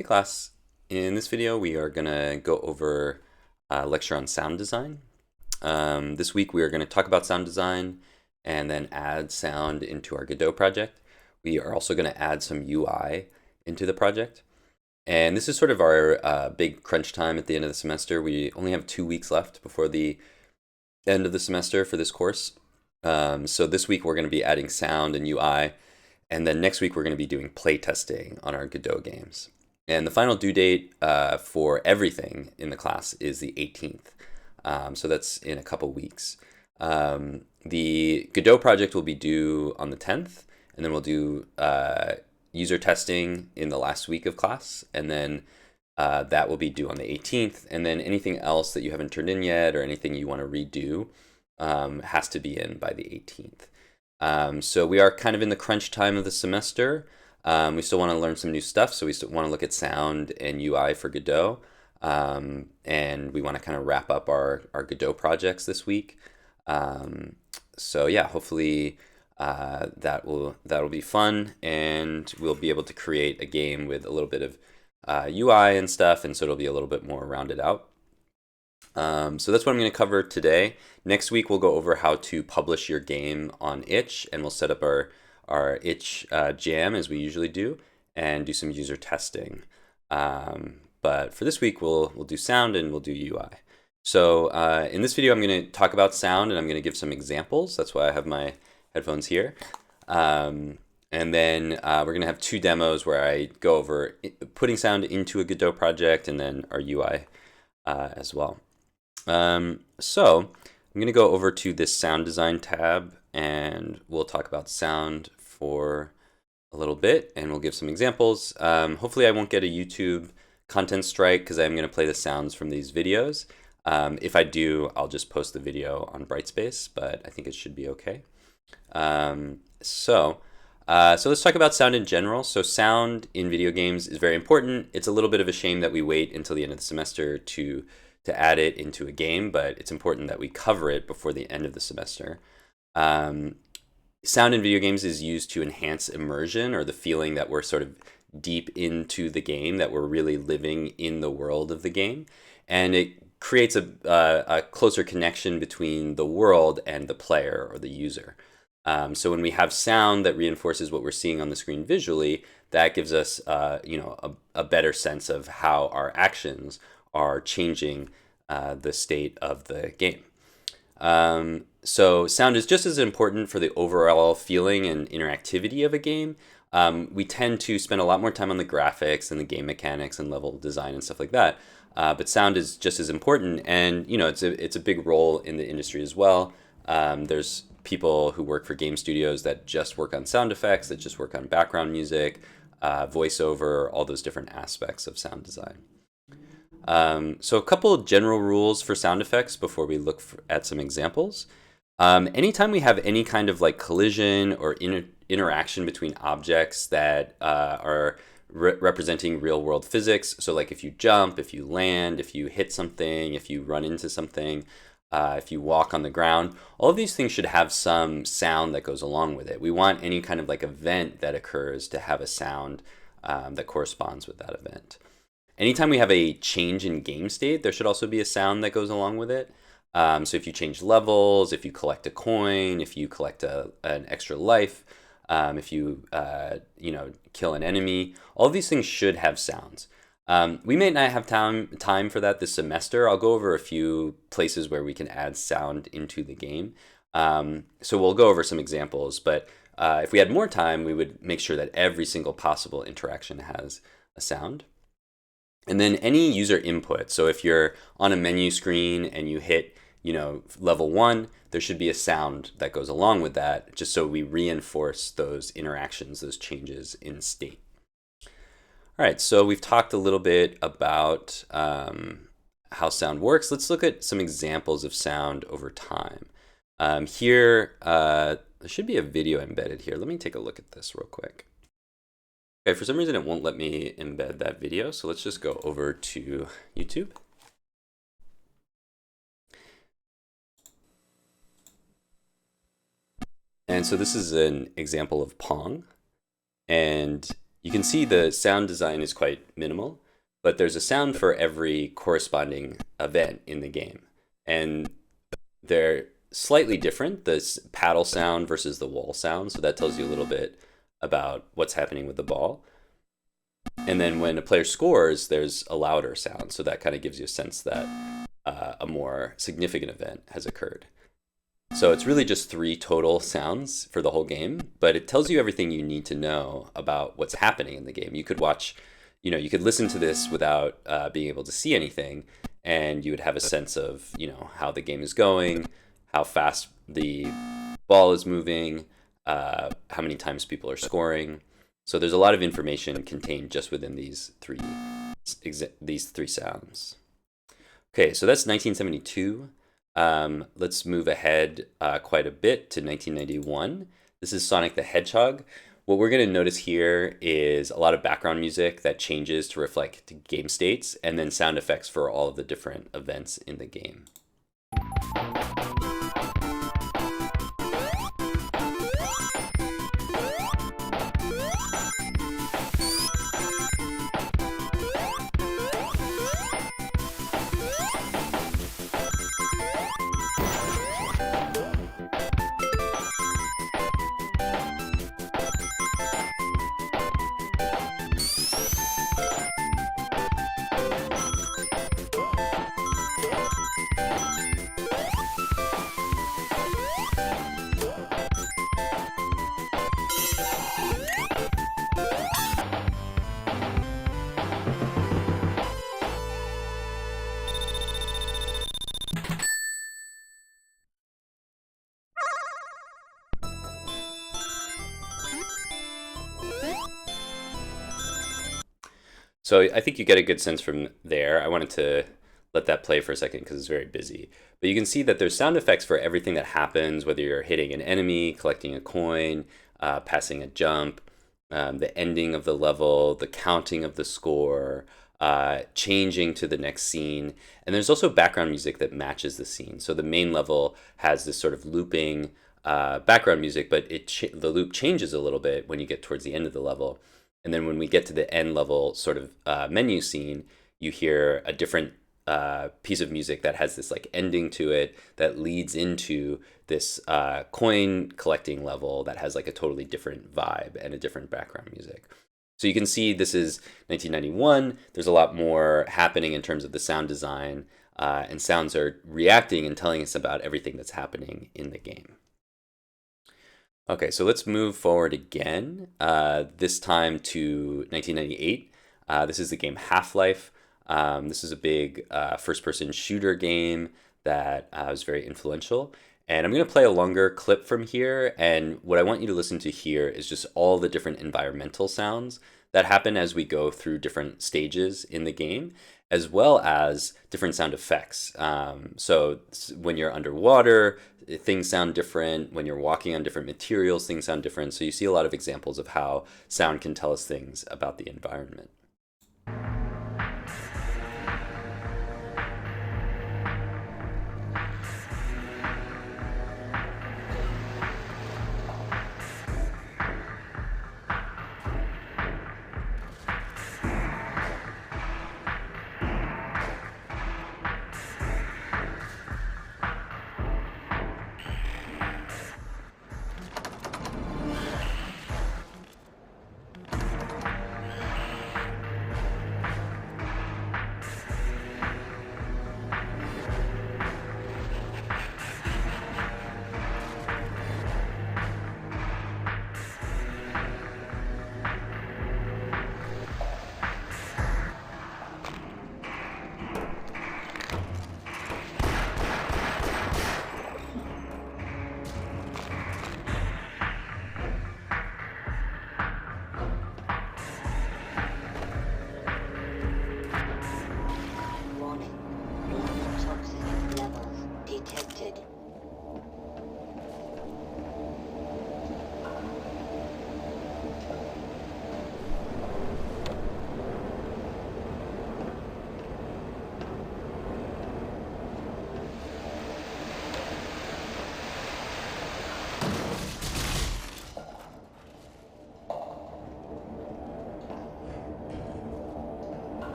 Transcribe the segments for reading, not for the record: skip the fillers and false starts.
Hey class, in this video we are going to go over a lecture on sound design. This week we are going to talk about sound design and then add sound into our Godot project. We are also going to add some UI into the project. And this is sort of our big crunch time at the end of the semester. We only have 2 weeks left before the end of the semester for this course. So this week we're going to be adding sound and UI, and then next week we're going to be doing play testing on our Godot games. And the final due date for everything in the class is the 18th. So that's in a couple weeks. The Godot project will be due on the 10th, and then we'll do user testing in the last week of class, and then that will be due on the 18th. And then anything else that you haven't turned in yet or anything you want to redo has to be in by the 18th. So we are kind of in the crunch time of the semester. We still want to learn some new stuff, so we still want to look at sound and UI for Godot. And we want to kind of wrap up our Godot projects this week. So yeah, hopefully that'll be fun, and we'll be able to create a game with a little bit of UI and stuff, and so it'll be a little bit more rounded out. So that's what I'm going to cover today. Next week we'll go over how to publish your game on itch, and we'll set up our itch jam as we usually do, and do some user testing. But for this week we'll do sound and we'll do UI. So in this video I'm going to talk about sound, and I'm going to give some examples. That's why I have my headphones here. And then we're going to have 2 demos where I go over putting sound into a Godot project, and then our UI as well. So I'm going to go over to this sound design tab, and we'll talk about sound for a little bit, and we'll give some examples. Hopefully I won't get a YouTube content strike, because I'm going to play the sounds from these videos. If I do, I'll just post the video on Brightspace, but I think it should be okay. So let's talk about sound in general. So sound in video games is very important. It's a little bit of a shame that we wait until the end of the semester to add it into a game, but it's important that we cover it before the end of the semester. Sound in video games is used to enhance immersion, or the feeling that we're sort of deep into the game, that we're really living in the world of the game. And it creates a closer connection between the world and the player or the user. So when we have sound that reinforces what we're seeing on the screen visually, that gives us a better sense of how our actions are changing the state of the game. So sound is just as important for the overall feeling and interactivity of a game. We tend to spend a lot more time on the graphics and the game mechanics and level design and stuff like that. But sound is just as important, and it's a big role in the industry as well. There's people who work for game studios that just work on sound effects, that just work on background music, voiceover, all those different aspects of sound design. So a couple of general rules for sound effects before we look at some examples. Anytime we have any kind of like collision or interaction between objects that are representing real world physics, so like if you jump, if you land, if you hit something, if you run into something, if you walk on the ground, all of these things should have some sound that goes along with it. We want any kind of like event that occurs to have a sound that corresponds with that event. Anytime we have a change in game state, there should also be a sound that goes along with it. So if you change levels, if you collect a coin, if you collect an extra life, if you kill an enemy, all of these things should have sounds. We may not have time for that this semester. I'll go over a few places where we can add sound into the game. So we'll go over some examples, but if we had more time, we would make sure that every single possible interaction has a sound. And then any user input. So if you're on a menu screen and you hit, level 1, there should be a sound that goes along with that, just so we reinforce those interactions, those changes in state. All right, so we've talked a little bit about how sound works. Let's look at some examples of sound over time. Here, there should be a video embedded here. Let me take a look at this real quick. Okay, for some reason it won't let me embed that video, so let's just go over to YouTube. And so this is an example of Pong. And You can see the sound design is quite minimal, but there's a sound for every corresponding event in the game. And they're slightly different, this paddle sound versus the wall sound. So that tells you a little bit about what's happening with the ball. And then when a player scores, there's a louder sound. So that kind of gives you a sense that a more significant event has occurred. So it's really just 3 total sounds for the whole game, but it tells you everything you need to know about what's happening in the game. You could watch, you could listen to this without being able to see anything, and you would have a sense of, how the game is going, how fast the ball is moving, how many times people are scoring. So there's a lot of information contained just within these three sounds. Okay, so that's 1972. Let's move ahead quite a bit to 1991. This is Sonic the Hedgehog. What we're going to notice here is a lot of background music that changes to reflect game states, and then sound effects for all of the different events in the game. So I think you get a good sense from there. I wanted to let that play for a second because it's very busy. But you can see that there's sound effects for everything that happens, whether you're hitting an enemy, collecting a coin, passing a jump, the ending of the level, the counting of the score, changing to the next scene. And there's also background music that matches the scene. So the main level has this sort of looping background music, but the loop changes a little bit when you get towards the end of the level. And then when we get to the end level sort of menu scene, you hear a different piece of music that has this like ending to it that leads into this coin collecting level that has like a totally different vibe and a different background music. So you can see this is 1991. There's a lot more happening in terms of the sound design, and sounds are reacting and telling us about everything that's happening in the game. Okay, so let's move forward again, this time to 1998. This is the game Half-Life. This is a big first-person shooter game that was very influential. And I'm going to play a longer clip from here, and what I want you to listen to here is just all the different environmental sounds that happen as we go through different stages in the game, as well as different sound effects. So when you're underwater, things sound different. When you're walking on different materials, things sound different. So you see a lot of examples of how sound can tell us things about the environment.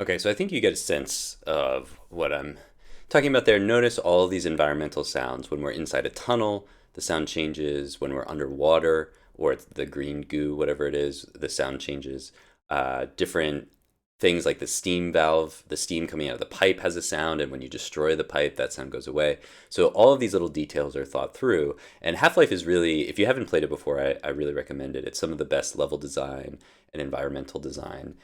Okay, so I think you get a sense of what I'm talking about there. Notice all of these environmental sounds. When we're inside a tunnel, the sound changes. When we're underwater, or it's the green goo, whatever it is, the sound changes. Different things like the steam valve, the steam coming out of the pipe has a sound, and when you destroy the pipe, that sound goes away. So all of these little details are thought through. And Half-Life is really, if you haven't played it before, I really recommend it. It's some of the best level design and environmental design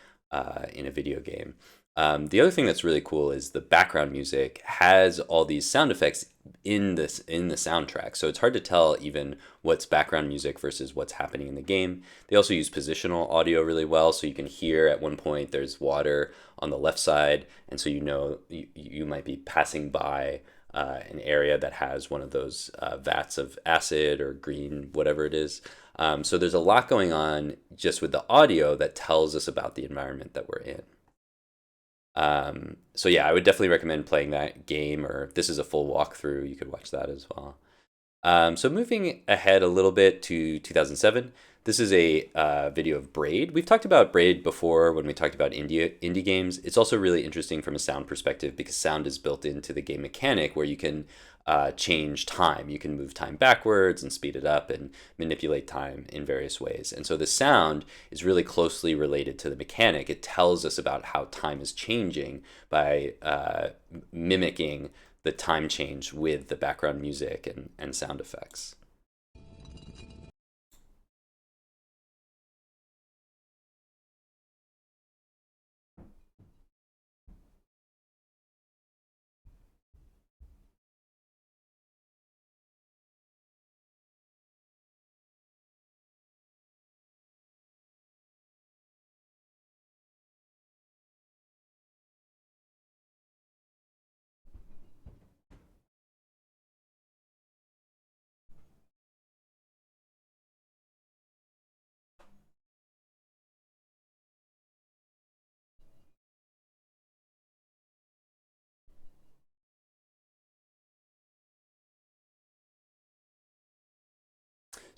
in a video game. The other thing that's really cool is the background music has all these sound effects in the soundtrack, so it's hard to tell even what's background music versus what's happening in the game. They also use positional audio really well, so you can hear at one point there's water on the left side, and so you might be passing by an area that has one of those vats of acid or green, whatever it is. So there's a lot going on just with the audio that tells us about the environment that we're in. So yeah, I would definitely recommend playing that game, or if this is a full walkthrough, you could watch that as well. So moving ahead a little bit to 2007, this is a video of Braid. We've talked about Braid before when we talked about indie games. It's also really interesting from a sound perspective because sound is built into the game mechanic where you can change time. You can move time backwards and speed it up and manipulate time in various ways. And so the sound is really closely related to the mechanic. It tells us about how time is changing by mimicking the time change with the background music and sound effects.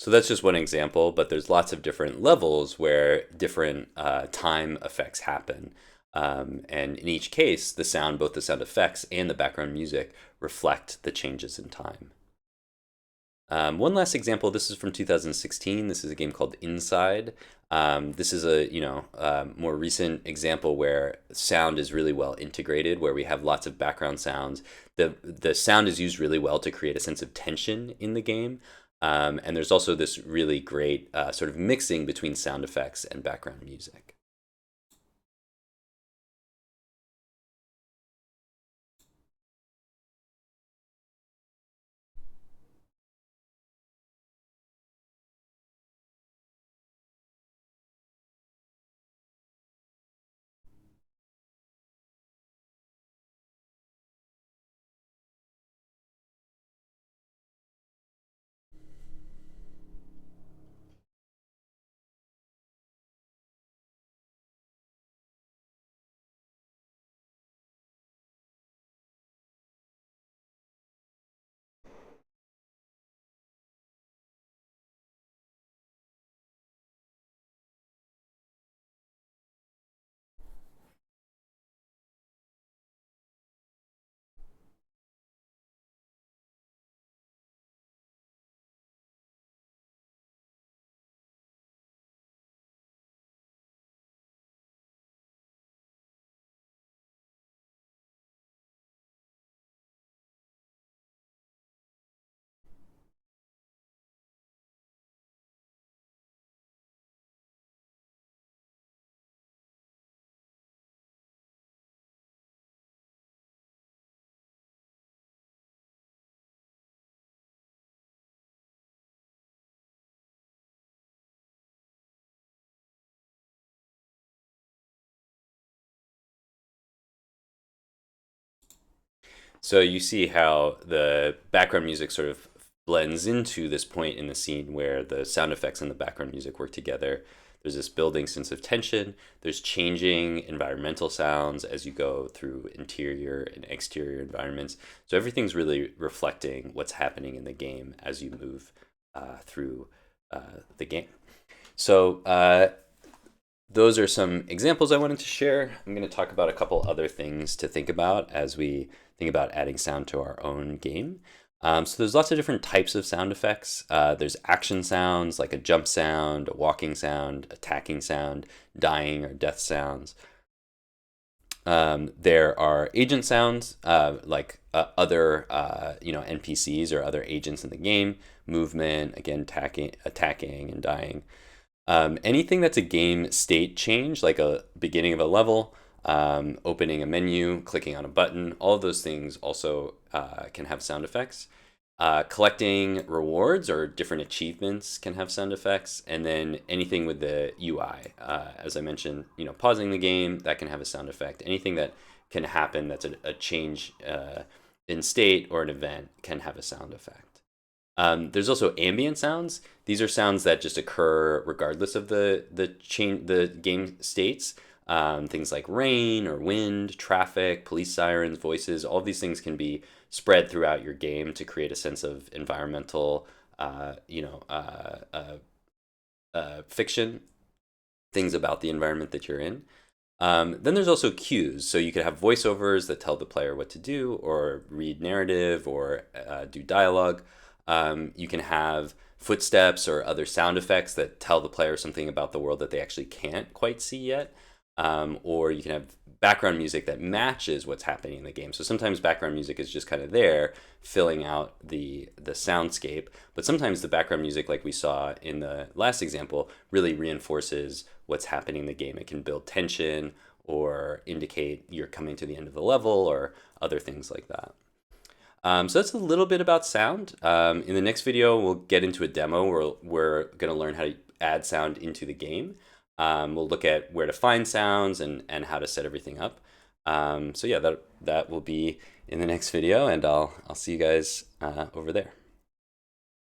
So that's just one example, but there's lots of different levels where different time effects happen. And in each case, the sound, both the sound effects and the background music, reflect the changes in time. One last example. This is from 2016. This is a game called Inside. This is a more recent example where sound is really well integrated, where we have lots of background sounds. The sound is used really well to create a sense of tension in the game, and there's also this really great sort of mixing between sound effects and background music. So you see how the background music sort of blends into this point in the scene where the sound effects and the background music work together. There's this building sense of tension. There's changing environmental sounds as you go through interior and exterior environments. So everything's really reflecting what's happening in the game as you move through the game. So those are some examples I wanted to share. I'm going to talk about a couple other things to think about as we think about adding sound to our own game. So there's lots of different types of sound effects. There's action sounds like a jump sound, a walking sound, attacking sound, dying or death sounds. There are agent sounds like other NPCs or other agents in the game, movement, again, attacking and dying. Anything that's a game state change, like a beginning of a level, opening a menu, clicking on a button, all of those things also can have sound effects. Collecting rewards or different achievements can have sound effects, and then anything with the UI, as I mentioned, pausing the game, that can have a sound effect. Anything that can happen that's a change in state or an event can have a sound effect. There's also ambient sounds. These are sounds that just occur regardless of the game states. Things like rain or wind, traffic, police sirens, voices. All of these things can be spread throughout your game to create a sense of environmental, fiction, things about the environment that you're in. Then there's also cues. So you could have voiceovers that tell the player what to do, or read narrative, or do dialogue. You can have footsteps or other sound effects that tell the player something about the world that they actually can't quite see yet. Or you can have background music that matches what's happening in the game. So sometimes background music is just kind of there, filling out the soundscape. But sometimes the background music, like we saw in the last example, really reinforces what's happening in the game. It can build tension or indicate you're coming to the end of the level or other things like that. So that's a little bit about sound. In the next video, we'll get into a demo where we're going to learn how to add sound into the game. We'll look at where to find sounds and how to set everything up. So yeah, that will be in the next video, and I'll see you guys over there.